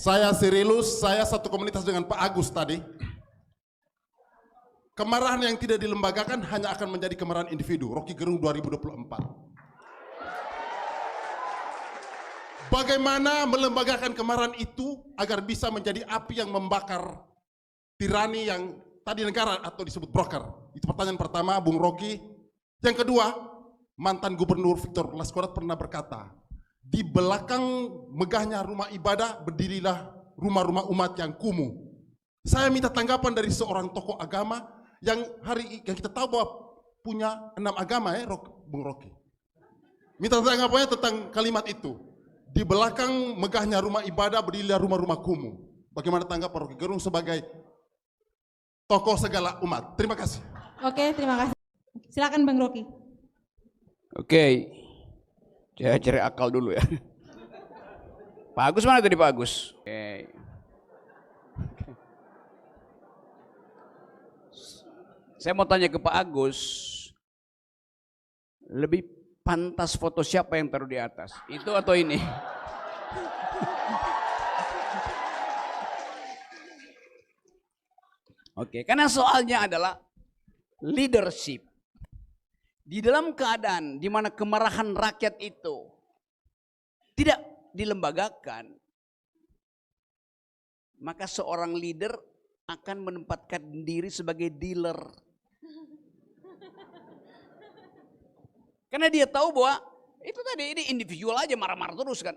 Saya Sirilus, saya satu komunitas dengan Pak Agus tadi. Kemarahan yang tidak dilembagakan hanya akan menjadi kemarahan individu. Rocky Gerung 2024. Bagaimana melembagakan kemarahan itu agar bisa menjadi api yang membakar tirani yang tadi negara atau disebut broker. Itu pertanyaan pertama, Bung Rocky. Yang kedua, mantan gubernur Victor Laskurat pernah berkata, di belakang megahnya rumah ibadah berdirilah rumah-rumah umat yang kumuh. Saya minta tanggapan dari seorang tokoh agama yang yang kita tahu bahwa punya 6 agama ya, Bung Rocky. Minta tanggapannya tentang kalimat itu. Di belakang megahnya rumah ibadah berdirilah rumah-rumah kumuh. Bagaimana tanggapan Rocky Gerung sebagai tokoh segala umat? Terima kasih. Oke, terima kasih. Silakan Bang Rocky. Oke. Ya cari akal dulu ya. Pak Agus mana tadi Pak Agus? Oke. Saya mau tanya ke Pak Agus, lebih pantas foto siapa yang taruh di atas? Itu atau ini? Oke, karena soalnya adalah leadership. Di dalam keadaan di mana kemarahan rakyat itu tidak dilembagakan, maka seorang leader akan menempatkan diri sebagai dealer. Karena dia tahu bahwa itu tadi ini individual aja marah-marah terus kan.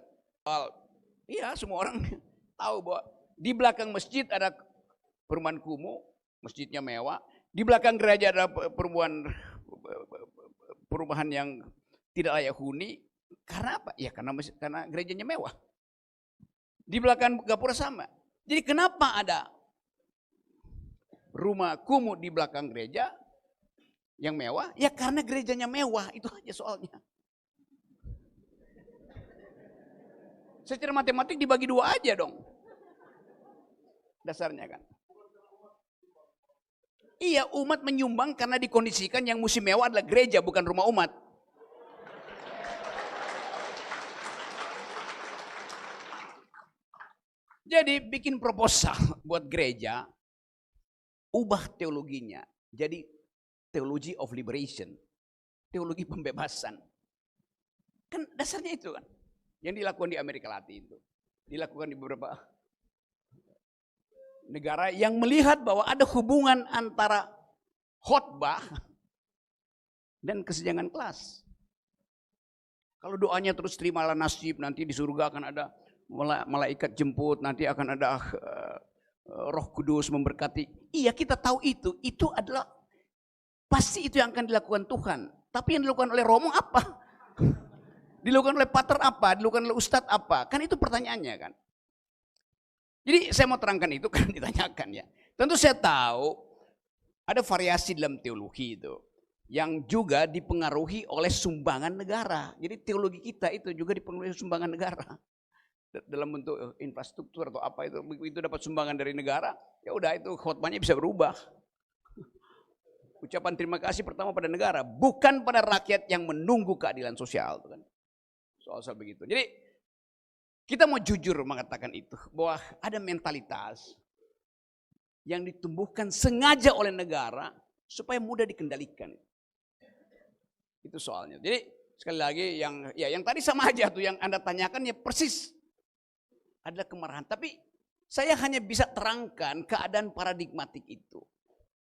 Iya, semua orang tahu bahwa di belakang masjid ada perumahan kumuh, masjidnya mewah. Di belakang gereja ada perumahan yang tidak layak huni. Karena apa? Ya karena gerejanya mewah. Di belakang gapura sama. Jadi kenapa ada rumah kumuh di belakang gereja yang mewah? Ya karena gerejanya mewah, itu aja soalnya. Secara matematik dibagi 2 aja dong. Dasarnya kan. Iya, umat menyumbang karena dikondisikan yang musim mewah adalah gereja, bukan rumah umat. Jadi bikin proposal buat gereja, ubah teologinya. Jadi theology of liberation, teologi pembebasan. Kan dasarnya itu kan. Yang dilakukan di Amerika Latin itu. Dilakukan di beberapa negara yang melihat bahwa ada hubungan antara khotbah dan kesenjangan kelas. Kalau doanya terus terimalah nasib, nanti di surga akan ada malaikat jemput, nanti akan ada Roh Kudus memberkati. Iya, kita tahu itu adalah pasti itu yang akan dilakukan Tuhan. Tapi yang dilakukan oleh Romo apa? Dilakukan oleh pater apa? Dilakukan oleh ustadz apa? Kan itu pertanyaannya kan. Jadi saya mau terangkan itu kan ditanyakan ya. Tentu saya tahu ada variasi dalam teologi itu yang juga dipengaruhi oleh sumbangan negara. Jadi teologi kita itu juga dipengaruhi sumbangan negara. Dalam bentuk infrastruktur atau apa itu dapat sumbangan dari negara, ya udah itu khotbahnya bisa berubah. Ucapan terima kasih pertama pada negara, bukan pada rakyat yang menunggu keadilan sosial, kan? Soal begitu. Jadi kita mau jujur mengatakan itu, bahwa ada mentalitas yang ditumbuhkan sengaja oleh negara supaya mudah dikendalikan. Itu soalnya. Jadi sekali lagi yang tadi sama aja tuh yang Anda tanyakan ya persis adalah kemarahan. Tapi saya hanya bisa terangkan keadaan paradigmatik itu.